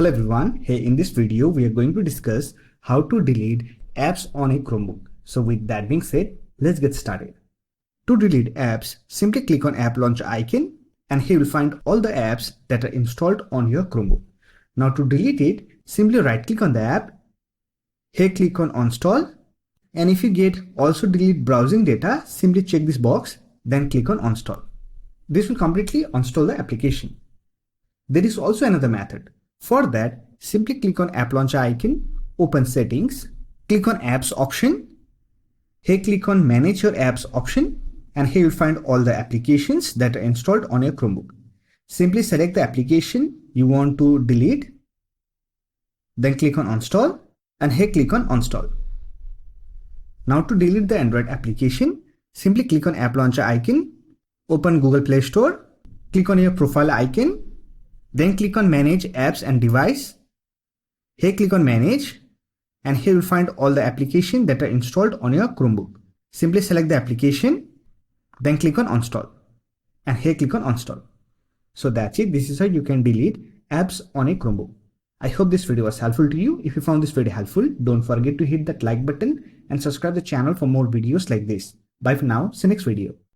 Hello everyone, hey, in this video we are going to discuss how to delete apps on a Chromebook. So with that being said, let's get started. To delete apps, simply click on app launcher icon and here you'll find all the apps that are installed on your Chromebook. Now to delete it, simply right click on the app, here click on uninstall, and if you get also delete browsing data, simply check this box, then click on uninstall. This will completely uninstall the application. There is also another method. For that, simply click on app launcher icon, open settings, click on apps option. Here click on manage your apps option and here you'll find all the applications that are installed on your Chromebook. Simply select the application you want to delete, then click on uninstall and here click on uninstall. Now to delete the Android application, simply click on app launcher icon, open Google Play Store, click on your profile icon, then click on manage apps and device. Here click on manage and here you'll find all the applications that are installed on your Chromebook. Simply select the application, then click on uninstall and here click on uninstall. So that's it. This is how you can delete apps on a Chromebook. I hope this video was helpful to you. If you found this video helpful, don't forget to hit that like button and subscribe the channel for more videos like this. Bye for now. See you next video.